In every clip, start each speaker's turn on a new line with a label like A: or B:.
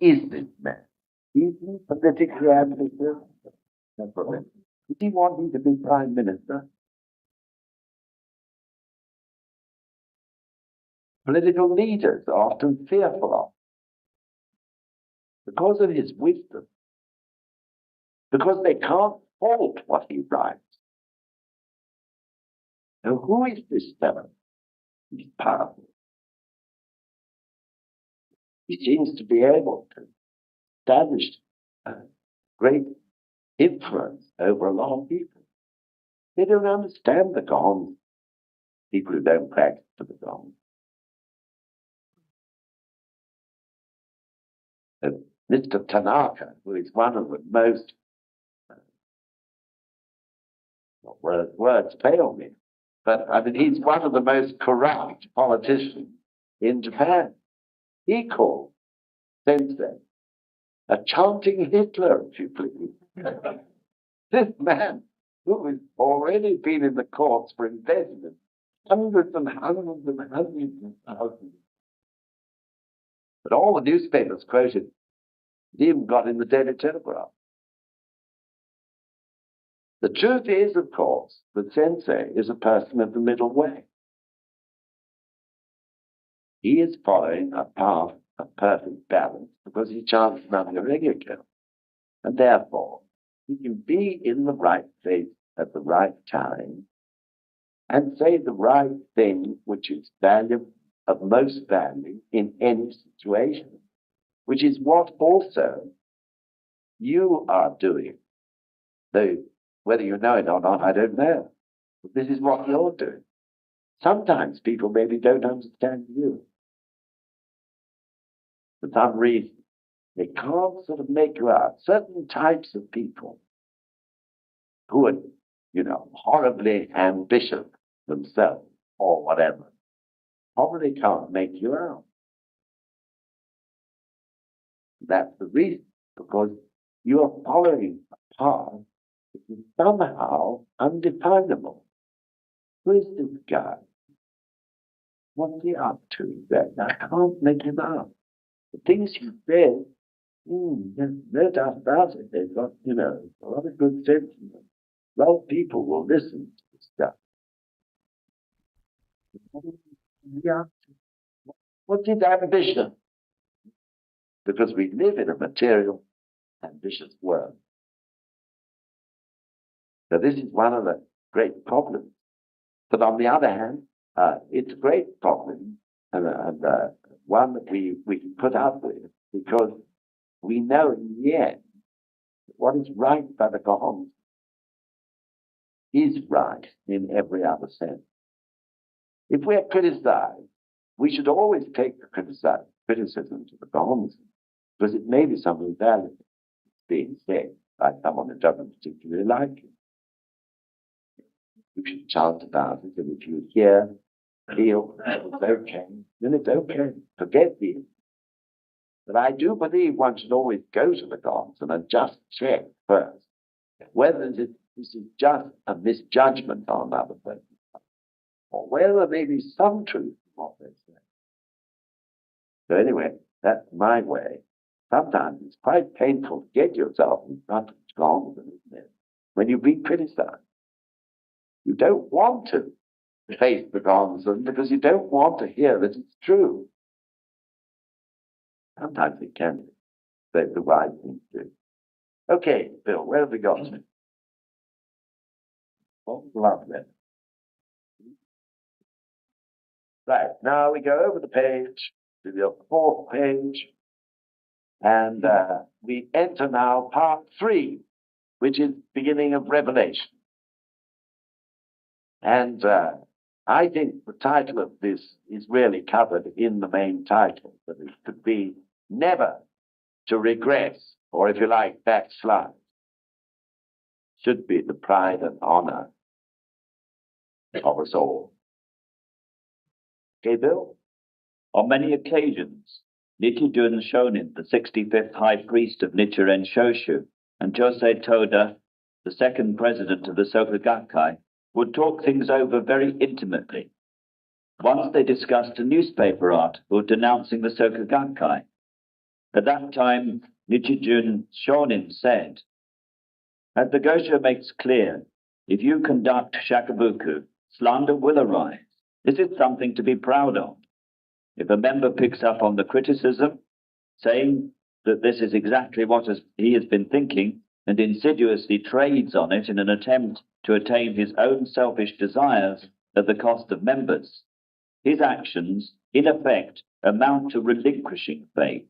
A: is this man? Is he politically ambitious? No problem. Is he wanting to be Prime Minister? Political leaders are often fearful of, because of his wisdom, because they can't fault what he writes. Now, who is this fellow? He's powerful. He seems to be able to establish a great influence over a lot of people. They don't understand the Gong. People who don't practice for the Gong. Mr. Tanaka, who is one of the most, words fail me, but I mean, he's one of the most corrupt politicians in Japan. He called Sensei a chanting Hitler, if you please. This man, who has already been in the courts for embezzlement, hundreds and hundreds and hundreds and thousands. But all the newspapers quoted, he even got in the Daily Telegraph. The truth is, of course, that Sensei is a person of the middle way. He is following a path of perfect balance because he chants Nam-myoho-renge-kyo. And therefore, he can be in the right place at the right time and say the right thing which is of most value in any situation, which is what also you are doing. Though whether you know it or not, I don't know. But this is what you're doing. Sometimes people maybe don't understand you. For some reason, they can't sort of make you out. Certain types of people who are, horribly ambitious themselves or whatever, probably can't make you out. That's the reason, because you are following a path that is somehow undefinable. Who is this guy? What's he up to exactly? I can't make him out. The things he says, there's no doubt about it. They've got, a lot of good sense in them. A lot of people will listen to this stuff. What's his ambition? Because we live in a material, ambitious world. So this is one of the great problems. But on the other hand, it's a great problem and one that we can put up with because we know in the end what is right by the Gong is right in every other sense. If we are criticized, we should always take the criticism to the Gong because it may be something valuable being said by someone who doesn't particularly like it. You should chant about it, and if you feel it's okay, then it's okay. Forget the. But I do believe one should always go to the Gongs and just check first whether this is just a misjudgment on another person, or whether there may be some truth in what they say. So anyway, that's my way. Sometimes it's quite painful to get yourself in front of Gongs, isn't it? When you've been criticized. You don't want to face the Gongs because you don't want to hear that it's true. Sometimes it can be. That's the wise thing to do. Okay, Bill, where have we got to? What was the last bit? Right, now we go over the page to the fourth page, and we enter now part 3, which is beginning of Revelation. And I think the title of this is really covered in the main title, that it could be never to regress, or if you like, backslide. Should be the pride and honor of us all. Okay, Bill?
B: On many occasions, Nichiren Shonin, the 65th High Priest of Nichiren Shoshu, and Josei Toda, the second president of the Soka Gakkai, would talk things over very intimately. Once they discussed a newspaper article denouncing the Soka Gakkai. At that time, Nichiren Shonin said, as the Gosho makes clear, if you conduct shakabuku, slander will arise. This is something to be proud of. If a member picks up on the criticism, saying that this is exactly what he has been thinking, and insidiously trades on it in an attempt to attain his own selfish desires at the cost of members, his actions, in effect, amount to relinquishing faith.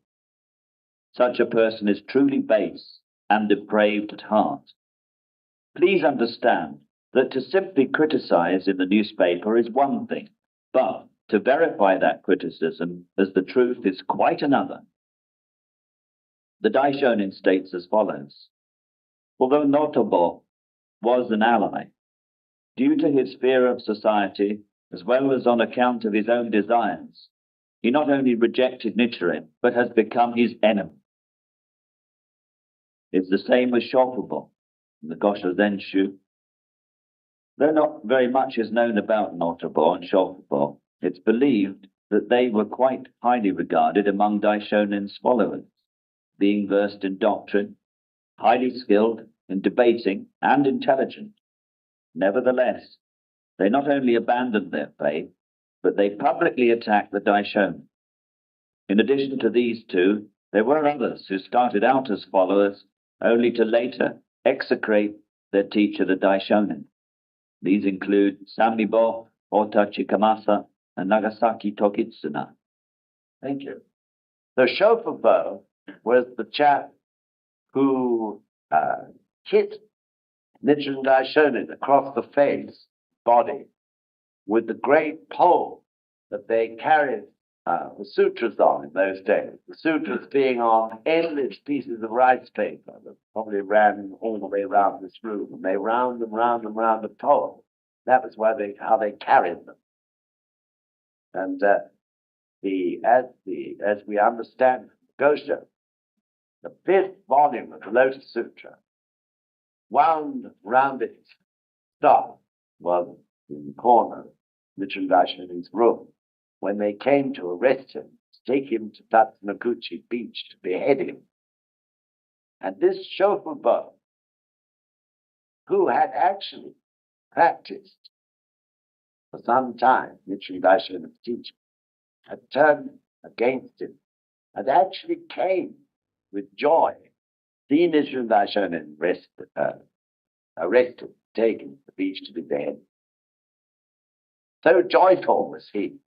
B: Such a person is truly base and depraved at heart. Please understand that to simply criticize in the newspaper is one thing, but to verify that criticism as the truth is quite another. The Daishonin states as follows. Although Notobo was an ally, due to his fear of society, as well as on account of his own desires, he not only rejected Nichiren, but has become his enemy. It's the same as Shofubo in the Gosho Zenshu. Though not very much is known about Notobo and Shofubo, it's believed that they were quite highly regarded among Daishonin's followers, being versed in doctrine, highly skilled in debating, and intelligent. Nevertheless, they not only abandoned their faith, but they publicly attacked the Daishonin. In addition to these two, there were others who started out as followers, only to later execrate their teacher, the Daishonin. These include Samibo, Ota Chikamasa, and Nagasaki Tokitsuna.
A: Thank you. The Shofubo was the chap who hit Nichiren Daishonin across the face, body, with the great pole that they carried the sutras on in those days. The sutras being on endless pieces of rice paper that probably ran all the way around this room, and they round and round and round the pole. That was how they carried them. And as we understand Gosho, the fifth volume of the Lotus Sutra wound round its stop was in the corner of Nichiren Daishonin's room when they came to arrest him, to take him to Tatsunokuchi Beach to behead him. And this Shofubo, who had actually practiced for some time Nichiren Daishonin's teaching, had turned against him and actually came with joy, see Nichiren Daishonin arrested, taken to the beach to be beheaded. So joyful was he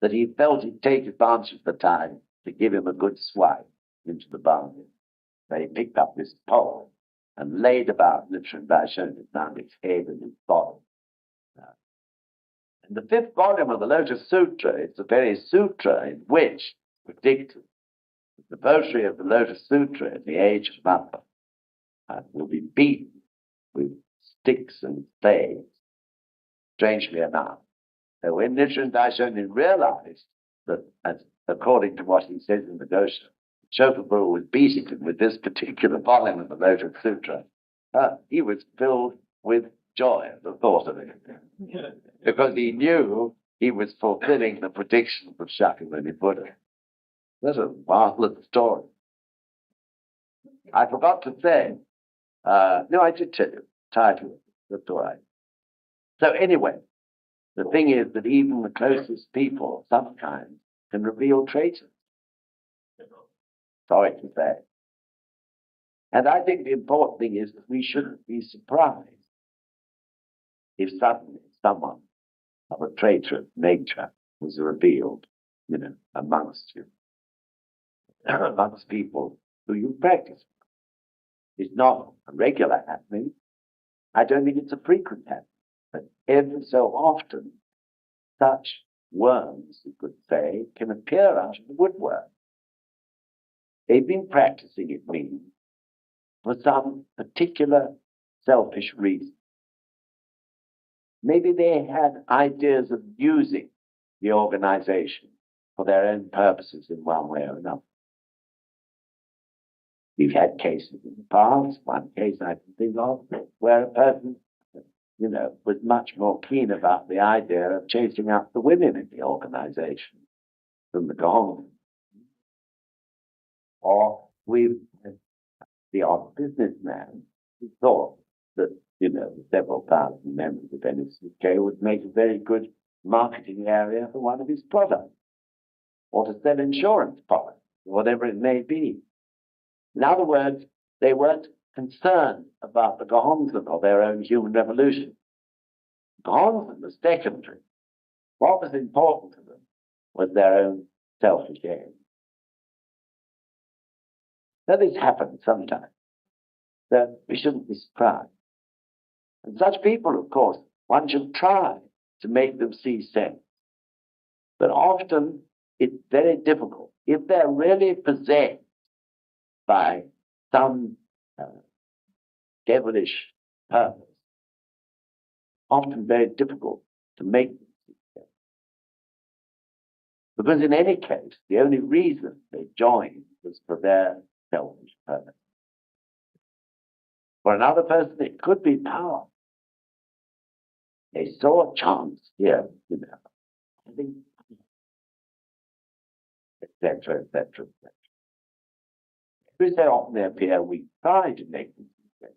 A: that he felt he'd take advantage of the time to give him a good swipe into the bargain. So he picked up this pole and laid about Nichiren Daishonin round his head and his body. In the fifth volume of the Lotus Sutra, it's the very sutra in which predicted the votary of the Lotus Sutra in the age of Mappa will be beaten with sticks and staves, strangely enough. So when Nichiren Daishonin realized that, according to what he says in the Gosho, Shofubo was beating him with this particular volume of the Lotus Sutra, he was filled with joy at the thought of it. Because he knew he was fulfilling the predictions of Shakyamuni Buddha. That's a marvelous story. I forgot to say, no, I did tell you, title, that's all right. So anyway, the thing is that even the closest people sometimes can reveal traitors. Sorry to say. And I think the important thing is that we shouldn't be surprised if suddenly someone of a traitorous nature was revealed, amongst you, amongst people who you practice. It's not a regular happening. I don't think it's a frequent happening. But every so often, such worms, you could say, can appear out of the woodwork. They've been practicing, it means, for some particular selfish reason. Maybe they had ideas of using the organization for their own purposes in one way or another. We've had cases in the past, one case I can think of, where a person, was much more keen about the idea of chasing up the women in the organization than the government. Or we've the odd businessman who thought that, the several thousand members of NSUK would make a very good marketing area for one of his products, or to sell insurance policies, whatever it may be. In other words, they weren't concerned about the Gehonzon or their own human revolution. Gehonzon was secondary. What was important to them was their own selfish aim. Now, this happens sometimes, so we shouldn't be surprised. And such people, of course, one should try to make them see sense. But often it's very difficult. If they're really possessed by some devilish purpose, often very difficult to make them see sense. Because in any case, the only reason they joined was for their selfish purpose. For another person, it could be power. They saw a chance here, etc., etc., etc. Because they often appear, we try to make them see sense.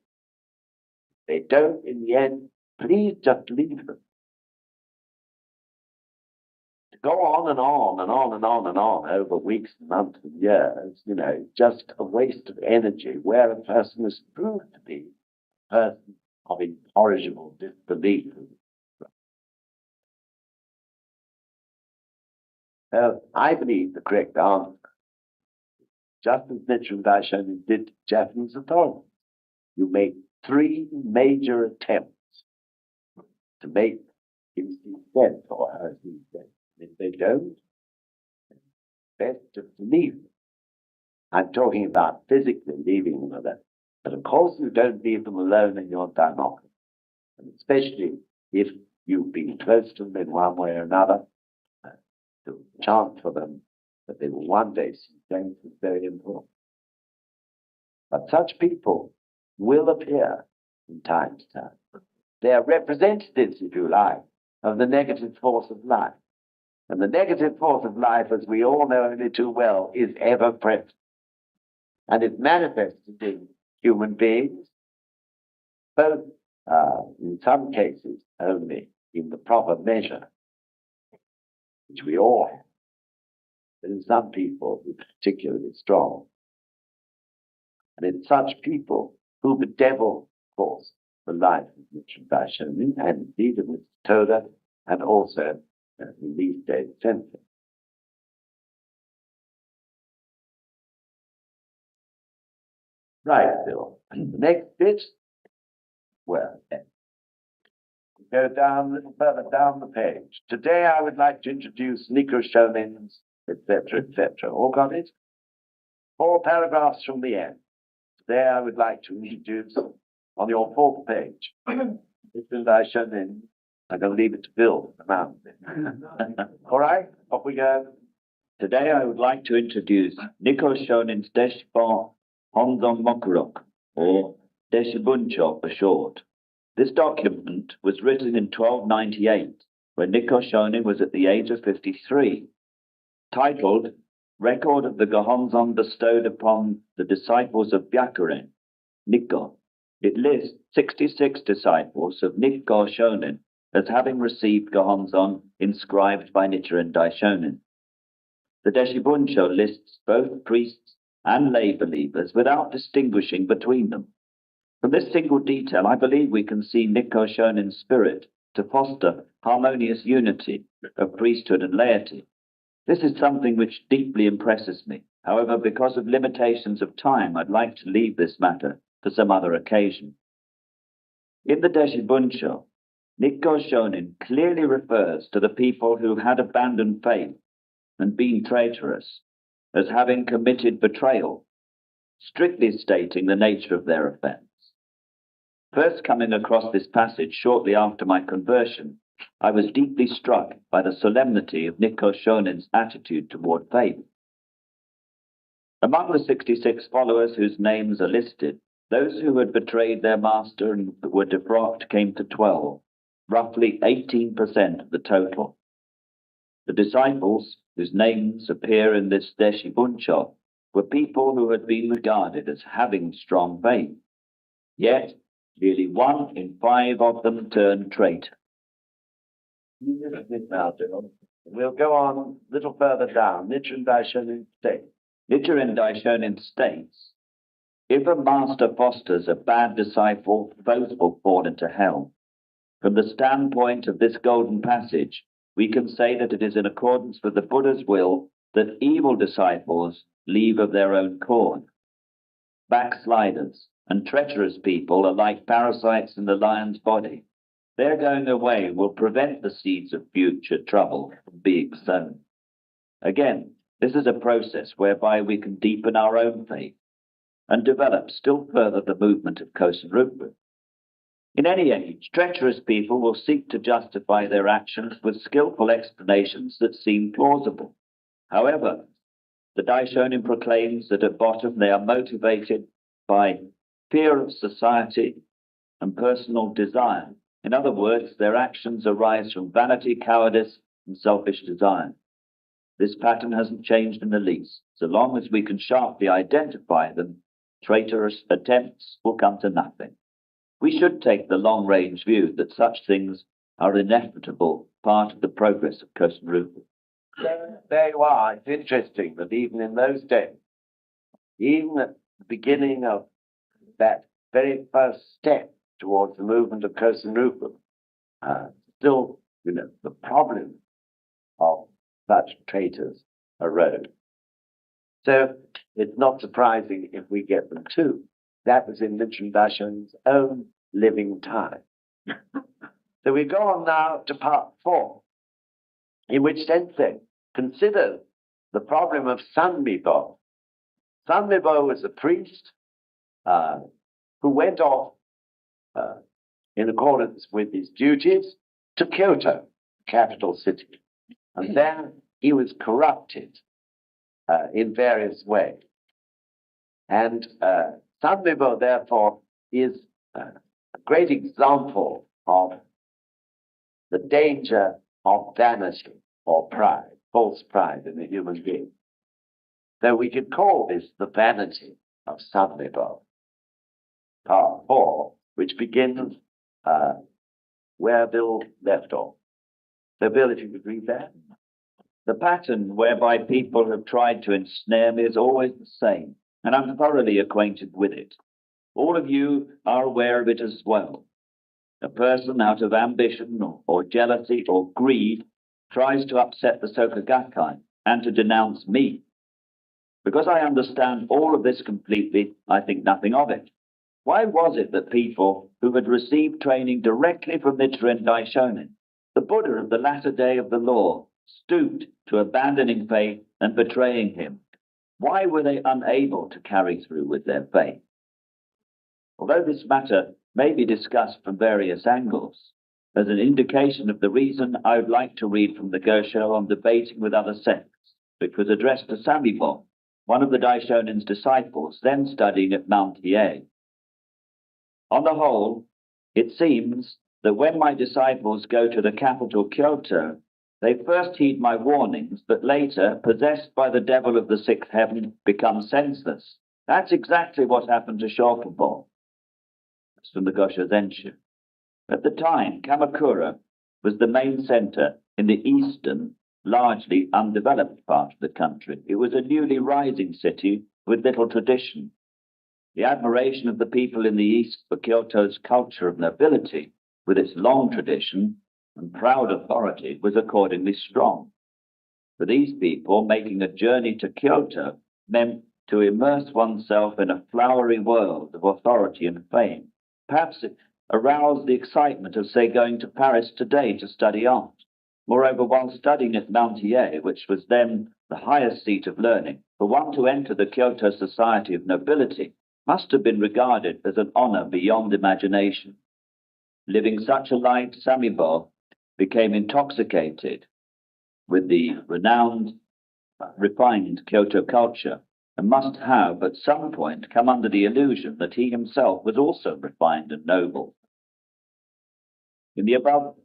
A: They don't, in the end, please just leave them. To go on and on and on and on and on over weeks and months and years, just a waste of energy where a person is proved to be a person of incorrigible disbelief. I believe the correct answer, just as Nichiren Daishonin did to Japanese authorities, you make 3 major attempts to make him see sense or her see sense. If they don't, best just leave them. I'm talking about physically leaving them alone. But of course you don't leave them alone in your democracy. And especially if you've been close to them in one way or another, to chant for them that they will one day see things is very important. But such people will appear from time to time. They are representatives, if you like, of the negative force of life. And the negative force of life, as we all know only too well, is ever present. And it manifests in human beings, both in some cases only in the proper measure, which we all have. But in some people, it's particularly strong. And in such people who bedevil, of course, the life of Nichiren Daishonin, and indeed of Mr. Toda, and also in these days, Sensei. Right, Bill. The next bit, well, go down a little further down the page. Today I would like to introduce Nikko Shonin's, etc., etc. All got it? 4 paragraphs from the end. Today I would like to introduce, on your 4th page, Nichiren Daishonin. I'm going to leave it to Bill for now. All right, off we go.
B: Today I would like to introduce Nikko Shonin's Deshibon Honzon Mokurok, or Deshibuncho for short. This document was written in 1298, when Nikko Shonin was at the age of 53, titled Record of the Gehonzon bestowed upon the disciples of Byakuren, Nikko. It lists 66 disciples of Nikko Shonin as having received Gehonzon inscribed by Nichiren Daishonin. The Deshibuncho lists both priests and lay believers without distinguishing between them. From this single detail, I believe we can see Nikko Shonin's spirit to foster harmonious unity of priesthood and laity. This is something which deeply impresses me. However, because of limitations of time, I'd like to leave this matter for some other occasion. In the Deshibuncho, Nikko Shonin clearly refers to the people who had abandoned faith and been traitorous as having committed betrayal, strictly stating the nature of their offense. First coming across this passage shortly after my conversion, I was deeply struck by the solemnity of Nikko Shonin's attitude toward faith. Among the 66 followers whose names are listed, those who had betrayed their master and were defrocked came to 12, roughly 18% of the total. The disciples, whose names appear in this Deshibuncho, were people who had been regarded as having strong faith. Yet, nearly 1 in 5 of them turned traitor.
A: We'll go on a little further down. Nichiren Daishonin states.
B: Nichiren Daishonin states, if a master fosters a bad disciple, both will fall into hell. From the standpoint of this golden passage, we can say that it is in accordance with the Buddha's will that evil disciples leave of their own accord. Backsliders and treacherous people are like parasites in the lion's body. Their going away will prevent the seeds of future trouble from being sown. Again, this is a process whereby we can deepen our own faith and develop still further the movement of Causton. In any age, treacherous people will seek to justify their actions with skillful explanations that seem plausible. However, the Daishonin proclaims that at bottom they are motivated by fear of society and personal desire. In other words, their actions arise from vanity, cowardice, and selfish desire. This pattern hasn't changed in the least. So long as we can sharply identify them, traitorous attempts will come to nothing. We should take the long-range view that such things are an inevitable part of the progress of Causton.
A: There you are. It's interesting that even in those days, even at the beginning of that very first step towards the movement of Causton, still, the problem of such traitors arose. So it's not surprising if we get them too. That was in Nichiren Daishonin's own living time. So we go on now to part 4, in which Sensei considers the problem of Sanmibo. Sanmibo was a priest who went off in accordance with his duties to Kyoto, capital city. And there he was corrupted in various ways. And Sanmibo, therefore, is a great example of the danger of vanity or pride, false pride in the human being. So we could call this the vanity of Sanmibo. Part 4, which begins where Bill left off. So, Bill, if you could read that.
B: The pattern whereby people have tried to ensnare me is always the same, and I'm thoroughly acquainted with it. All of you are aware of it as well. A person out of ambition or jealousy or greed tries to upset the Soka Gakkai and to denounce me. Because I understand all of this completely, I think nothing of it. Why was it that people who had received training directly from Nichiren Daishonin, the Buddha of the latter day of the law, stooped to abandoning faith and betraying him? Why were they unable to carry through with their faith? Although this matter may be discussed from various angles, as an indication of the reason, I would like to read from the Gosho on debating with other sects, which was addressed to Samibon, one of the Daishonin's disciples, then studying at Mount Hiei. On the whole, it seems that when my disciples go to the capital Kyoto, they first heed my warnings, but later, possessed by the devil of the sixth heaven, become senseless. That's exactly what happened to Shokubo. That's from the Gosho Zenshu. At the time, Kamakura was the main center in the eastern, largely undeveloped part of the country. It was a newly rising city with little tradition. The admiration of the people in the East for Kyoto's culture of nobility, with its long tradition and proud authority, was accordingly strong. For these people, making a journey to Kyoto meant to immerse oneself in a flowery world of authority and fame. Perhaps it aroused the excitement of, say, going to Paris today to study art. Moreover, while studying at Mount Hiei, which was then the highest seat of learning, for one to enter the Kyoto Society of Nobility must have been regarded as an honor beyond imagination. Living such a life, Samibo became intoxicated with the renowned, refined Kyoto culture and must have, at some point, come under the illusion that he himself was also refined and noble. In the above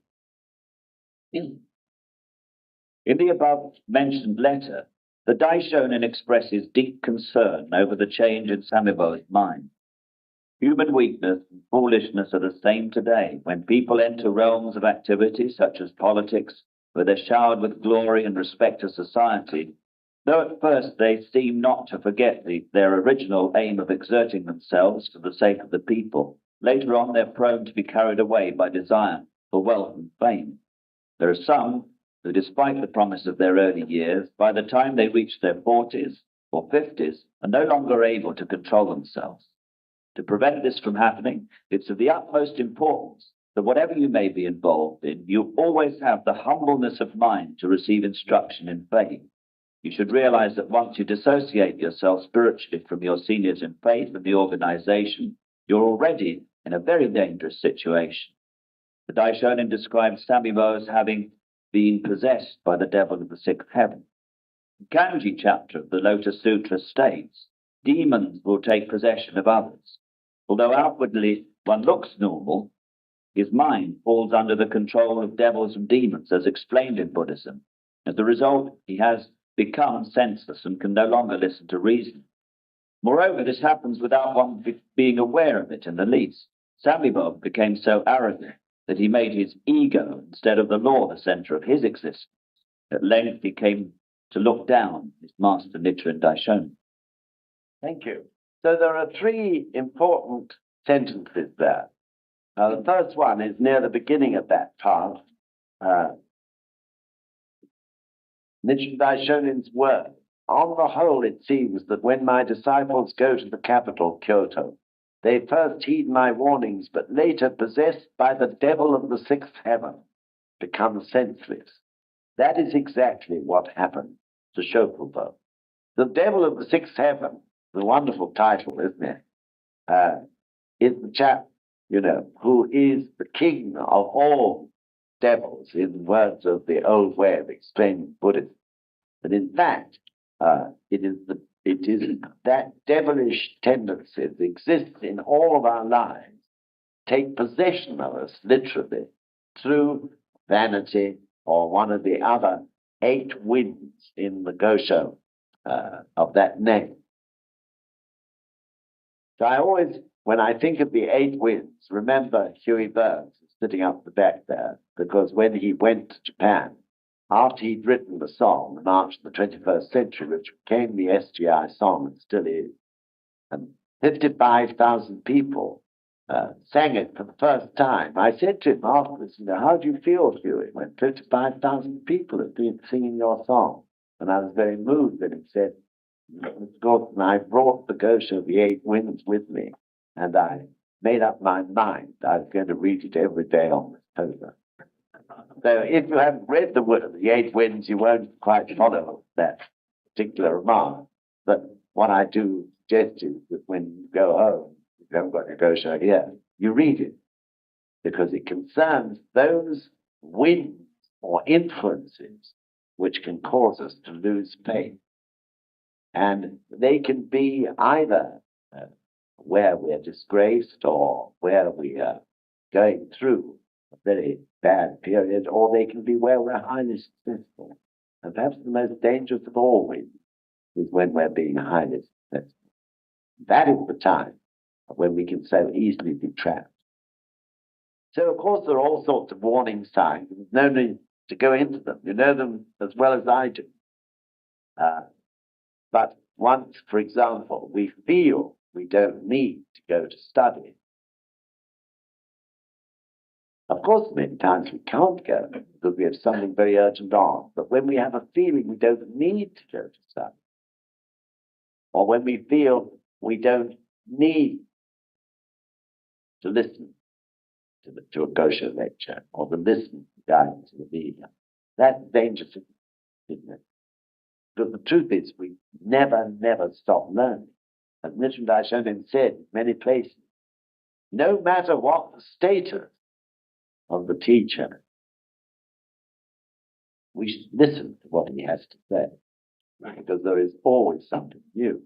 B: mentioned letter, The Daishonin expresses deep concern over the change in Samibo's mind. Human weakness and foolishness are the same today when people enter realms of activity such as politics, where they're showered with glory and respect of society. Though at first they seem not to forget their original aim of exerting themselves for the sake of the people, later on they're prone to be carried away by desire for wealth and fame. There are some who, despite the promise of their early years, by the time they reach their 40s or 50s, are no longer able to control themselves. To prevent this from happening, it's of the utmost importance that whatever you may be involved in, you always have the humbleness of mind to receive instruction in faith. You should realize that once you dissociate yourself spiritually from your seniors in faith and the organization, you're already in a very dangerous situation. The Daishonin describes Samibo as having been possessed by the devil of the sixth heaven. The Kanji chapter of the Lotus Sutra states, demons will take possession of others. Although outwardly one looks normal, his mind falls under the control of devils and demons, as explained in Buddhism. As a result, he has become senseless and can no longer listen to reason. Moreover, this happens without one being aware of it in the least. Samibo became so arrogant that he made his ego, instead of the law, the center of his existence. At length, he came to look down on his master Nichiren Daishonin.
A: Thank you. So there are three important sentences there. The first one is near the beginning of that part. Nichiren Daishonin's word. On the whole, it seems that when my disciples go to the capital, Kyoto, they first heed my warnings, but later, possessed by the devil of the sixth heaven, become senseless. That is exactly what happened to Shokubo. The devil of the sixth heaven, the wonderful title, isn't it? Is the chap, who is the king of all devils, in words of the old way of explaining Buddhism. But in fact, it is that devilish tendency that exists in all of our lives, take possession of us, literally, through vanity or one of the other 8 winds in the Gosho of that name. So I always, when I think of the 8 winds, remember Huey Burns sitting up the back there, because when he went to Japan, after he'd written the song, The March of the 21st Century, which became the SGI song and still is, and 55,000 people sang it for the first time. I said to him afterwards, how do you feel, Huey, when 55,000 people have been singing your song? And I was very moved, and he said, Mr. Causton, I brought the Gosho of the 8 winds with me, and I made up my mind I was going to read it every day on this poster. So if you haven't read the 8 winds, you won't quite follow that particular remark. But what I do suggest is that when you go home, if you haven't got your Gosho here, you read it, because it concerns those winds or influences which can cause us to lose faith. And they can be either where we're disgraced or where we are going through a very bad period, or they can be where we're highly successful. And perhaps the most dangerous of all winds is when we're being highly successful. That is the time when we can so easily be trapped. So, of course, there are all sorts of warning signs. There's no need to go into them. You know them as well as I do. But once, for example, we feel we don't need to go to study, of course, many times we can't go because we have something very urgent on. But when we have a feeling we don't need to go to study, or when we feel we don't need to listen to a Gosho lecture, or to listen to guidance in the media, that's dangerous, isn't it? Because the truth is, we never stop learning. As Nichiren Daishonin said in many places, no matter what the status of the teacher, we should listen to what he has to say, because there is always something new.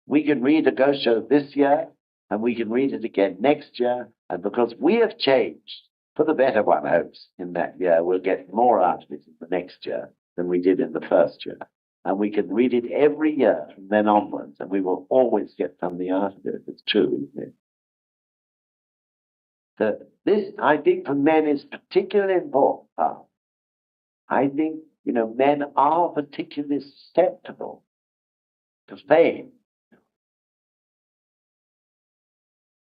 A: We can read a Gosho this year, and we can read it again next year, and because we have changed for the better, one hopes, in that year, we'll get more out of it in the next year than we did in the first year. And we can read it every year from then onwards, and we will always get something out of it. It's true, isn't it? So this, I think, for men is particularly important. I think, men are particularly susceptible to fame.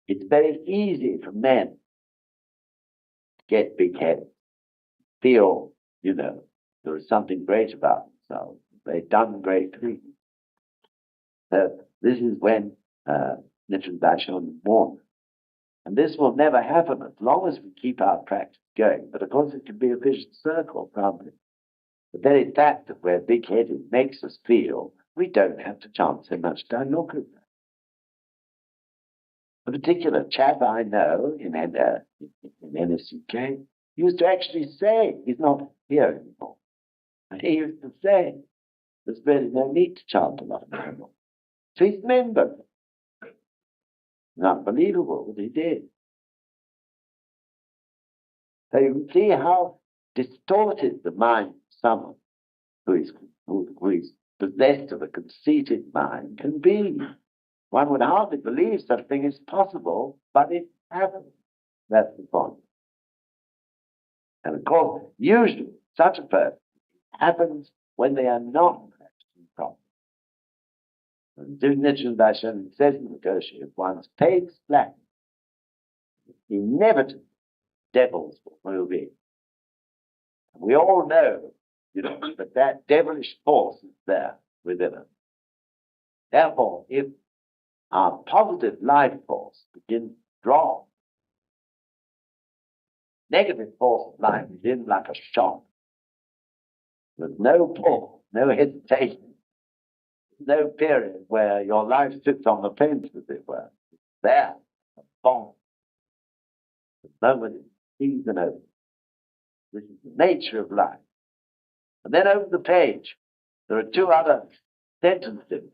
A: It's very easy for men to get big-headed, feel, there is something great about themselves. They've done great things. So this is when Nichiren Buddhism warned. And this will never happen as long as we keep our practice going. But of course it can be a vicious circle, can't it? The very fact that we're big-headed makes us feel we don't have to chant so much Daimoku. A particular chap I know in NSUK used to actually say, he's not here anymore, and he used to say, there's really no need to chant a lot anymore. So he's member. It's unbelievable what he did. So you can see how distorted the mind of someone who is possessed of a conceited mind can be. One would hardly believe such a thing is possible, but it happens. That's the point. And of course, usually such a person happens when they are not practicing properly. And Nichiren Buddhism says in the Gosha, if one's takes slack, inevitably devils will move in. And we all know, that devilish force is there within us. Therefore, if our positive life force begins to drop, negative force of life is in like a shock. There's no pause, no hesitation, no period where your life sits on the fence, as it were. It's there, a bomb. The moment it sees and opens. This is the nature of life. And then over the page, there are two other sentences.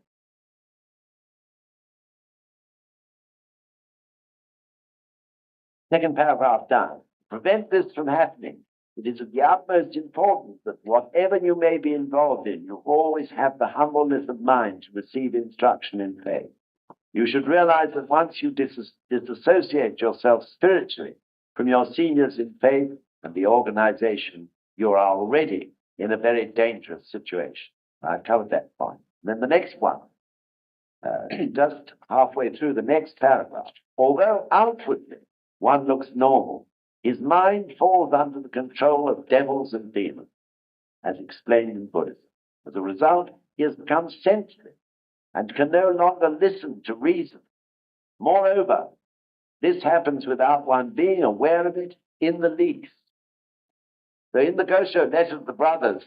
A: Second paragraph down. To prevent this from happening, it is of the utmost importance that whatever you may be involved in, you always have the humbleness of mind to receive instruction in faith. You should realize that once you disassociate yourself spiritually from your seniors in faith and the organization, you are already in a very dangerous situation. I covered that point. And then the next one, just halfway through the next paragraph. Although outwardly one looks normal, his mind falls under the control of devils and demons, as explained in Buddhism. As a result, he has become sensitive and can no longer listen to reason. Moreover, this happens without one being aware of it in the least. So in the Gosho Letter of the Brothers,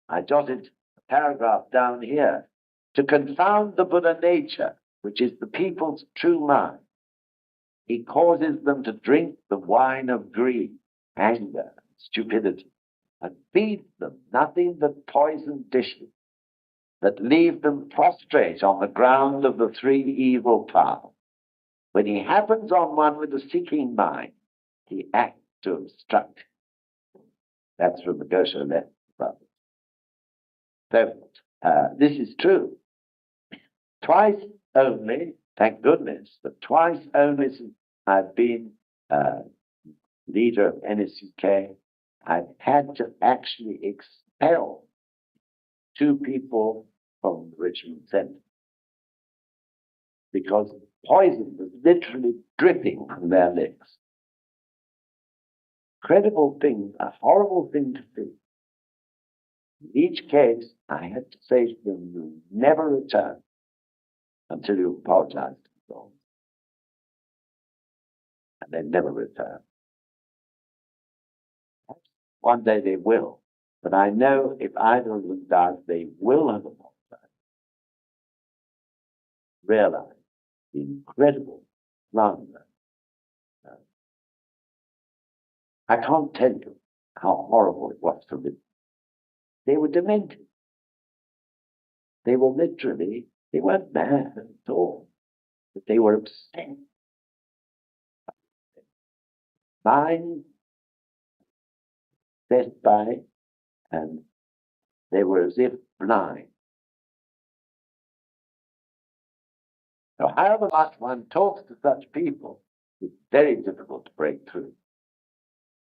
A: I jotted a paragraph down here. To confound the Buddha nature, which is the people's true mind, he causes them to drink the wine of greed, anger, stupidity, and feeds them nothing but poisoned dishes that leave them prostrate on the ground of the three evil paths. When he happens on one with a seeking mind, he acts to obstruct it. That's from the Gosho Letter, brothers. So this is true. Twice only, thank goodness, but twice only since I've been leader of NSUK, I've had to actually expel two people from the Richmond Center because poison was literally dripping from their lips. Incredible thing, a horrible thing to see. In each case, I had to say to them, you'll never return until you apologize to the Lord. And they never return. One day they will. But I know if either of them does, they will have apologized. Realize the incredible wrong. I can't tell you how horrible it was to live. They were demented. They were literally, they weren't mad at all, but they were obsessed. Mind obsessed by, and they were as if blind. So however much one talks to such people, it's very difficult to break through.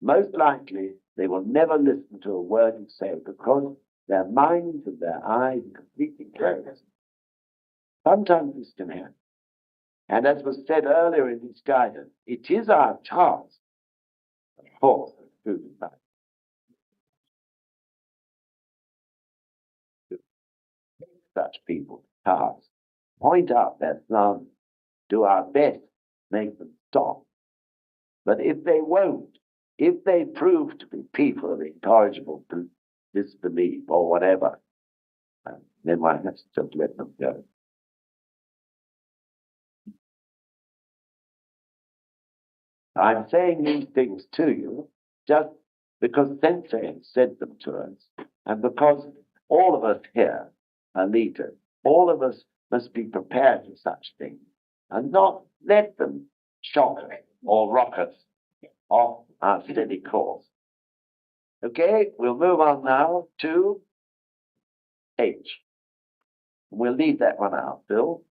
A: Most likely, they will never listen to a word you say because their minds and their eyes are completely closed. Sometimes this can happen. And as was said earlier in this guidance, it is our task, of course, to such people to task, point out their slanderers, do our best to make them stop. But if they won't, if they prove to be people of incorrigible disbelief or whatever, then one has to just let them go. I'm saying these things to you just because Sensei has said them to us, and because all of us here are leaders. All of us must be prepared for such things and not let them shock us or rock us off our steady course. Okay, we'll move on now to H. We'll leave that one out, Bill,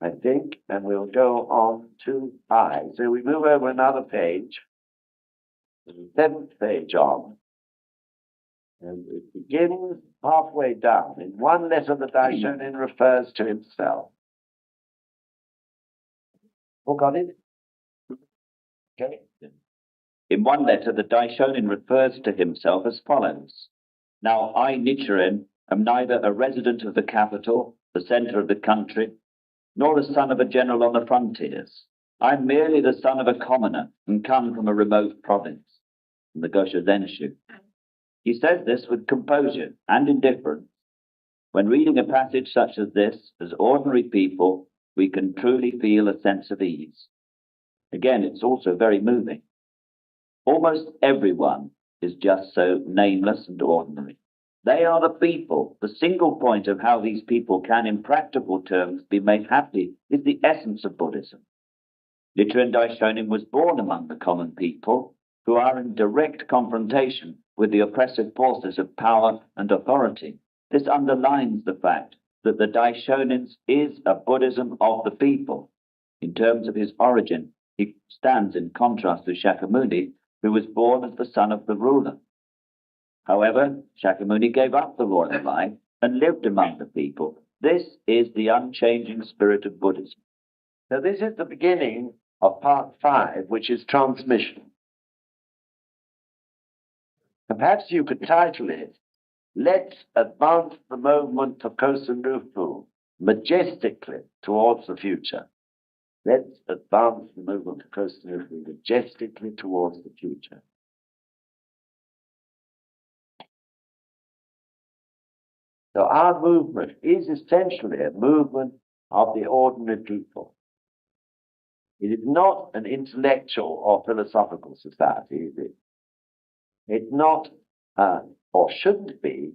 A: I think, and we'll go on to I. So we move over another page, the 7th page on, and it begins halfway down. In one letter, the Daishonin refers to himself. Who got it? Okay.
B: In one letter, the Daishonin refers to himself as follows. Now, I, Nichiren, am neither a resident of the capital, the center of the country, nor a son of a general on the frontiers. I am merely the son of a commoner and come from a remote province, from the Gosho Zenshu. He says this with composure and indifference. When reading a passage such as this, as ordinary people, we can truly feel a sense of ease. Again, it's also very moving. Almost everyone is just so nameless and ordinary. They are the people. The single point of how these people can, in practical terms, be made happy is the essence of Buddhism. Nichiren Daishonin was born among the common people who are in direct confrontation with the oppressive forces of power and authority. This underlines the fact that the Daishonin is a Buddhism of the people. In terms of his origin, he stands in contrast to Shakyamuni, who was born as the son of the ruler. However, Shakyamuni gave up the royal life and lived among the people. This is the unchanging spirit of Buddhism.
A: So this is the beginning of part 5, which is transmission. And perhaps you could title it, Let's Advance the Movement for Causton Rufu majestically towards the future. Let's advance the movement for Causton Rufu majestically towards the future. So our movement is essentially a movement of the ordinary people. It is not an intellectual or philosophical society, is it? It's not, or shouldn't be,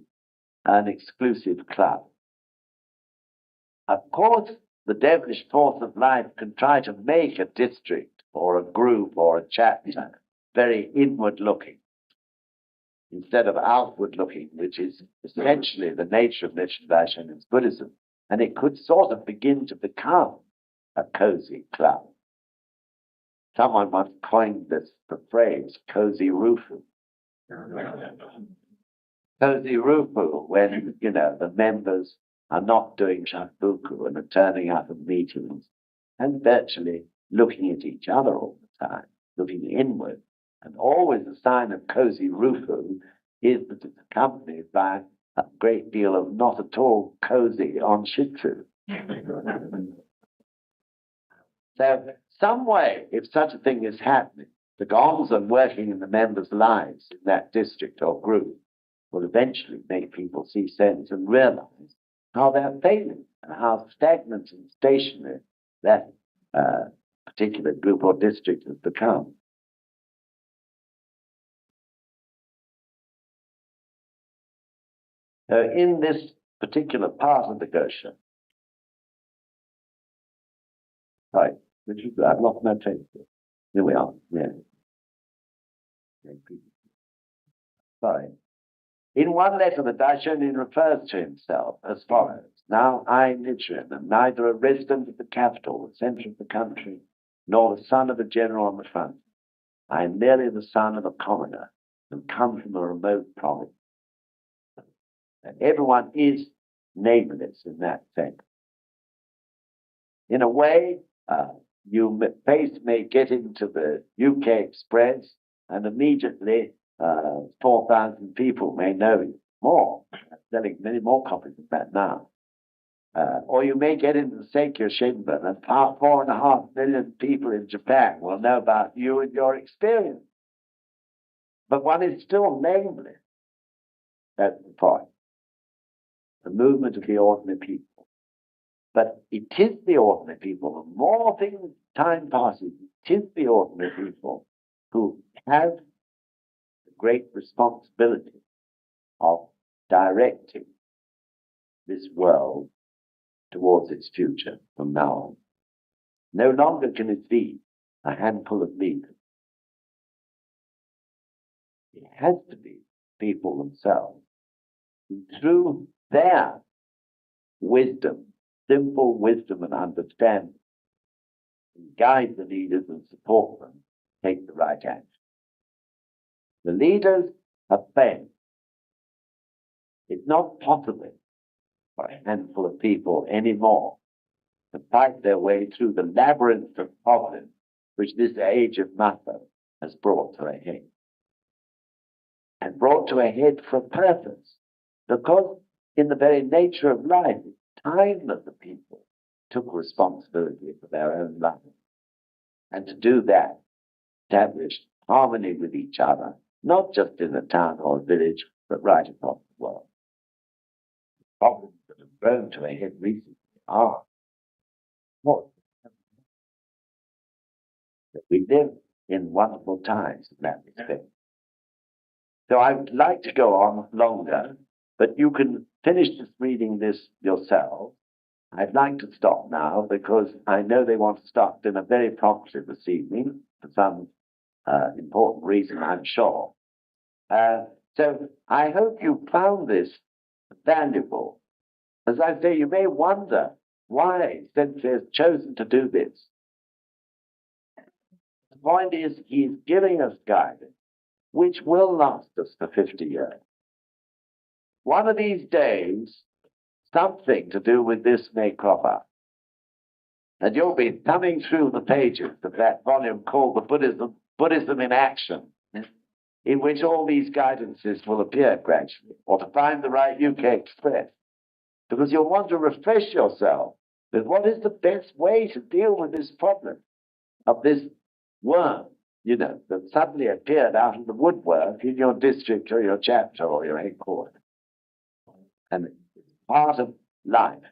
A: an exclusive club. Of course, the devilish force of life can try to make a district or a group or a chapter very inward-looking instead of outward-looking, which is essentially the nature of Nichiren Daishonin's Buddhism. And it could sort of begin to become a cozy club. Someone once coined the phrase, cozy rufu. Cozy rufu, when, the members are not doing shakubuku and are turning up at meetings and virtually looking at each other all the time, looking inward. And always a sign of cozy rufu is that it's accompanied by a great deal of not at all cozy on shitsu. So, some way, if such a thing is happening, the gonzan working in the members' lives in that district or group will eventually make people see sense and realize how they're failing and how stagnant and stationary that particular group or district has become. In this particular part of the Gosho, right, which is, I've lost my train. Here we are. Yeah. Sorry. In one letter, the Daishonin refers to himself as follows. Now I, Nichiren, am neither a resident of the capital, the center of the country, nor the son of a general on the front. I am merely the son of a commoner and come from a remote province. And everyone is nameless in that sense. In a way, you may get into the UK Express and immediately 4,000 people may know you. More, selling many more copies of that now. Or you may get into the Seikyo Shinbun and 4.5 million people in Japan will know about you and your experience. But one is still nameless. That's the point. The movement of the ordinary people. But it is the ordinary people. The more time passes, it is the ordinary people who have the great responsibility of directing this world towards its future from now on. No longer can it be a handful of leaders. It has to be people themselves who, through their wisdom, simple wisdom and understanding, guide the leaders and support them, take the right action. The leaders have failed. It's not possible for a handful of people anymore to fight their way through the labyrinth of problems which this age of matter has brought to a head. And brought to a head for a purpose. Because in the very nature of life, it's time that the people took responsibility for their own life. And to do that, established harmony with each other, not just in a town or a village, but right across the world. The problems that have grown to a head recently are what? That we live in wonderful times in that respect. So I'd like to go on longer, but you can finish reading this yourself. I'd like to stop now because I know they want to start dinner very promptly this evening for some important reason, I'm sure. So I hope you found this valuable. As I say, you may wonder why Sensei has chosen to do this. The point is, he's giving us guidance which will last us for 50 years. One of these days, something to do with this may crop up. And you'll be thumbing through the pages of that volume called the Buddhism in Action, in which all these guidances will appear gradually, or to find the right UK Express. Because you'll want to refresh yourself with what is the best way to deal with this problem of this worm, that suddenly appeared out of the woodwork in your district or your chapter or your headquarters. And it's part of life.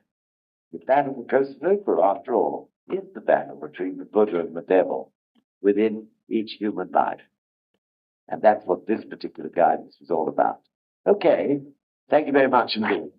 A: The battle of Causton, after all, is the battle between the Buddha and the devil within each human life. And that's what this particular guidance is all about. Okay, thank you very much indeed.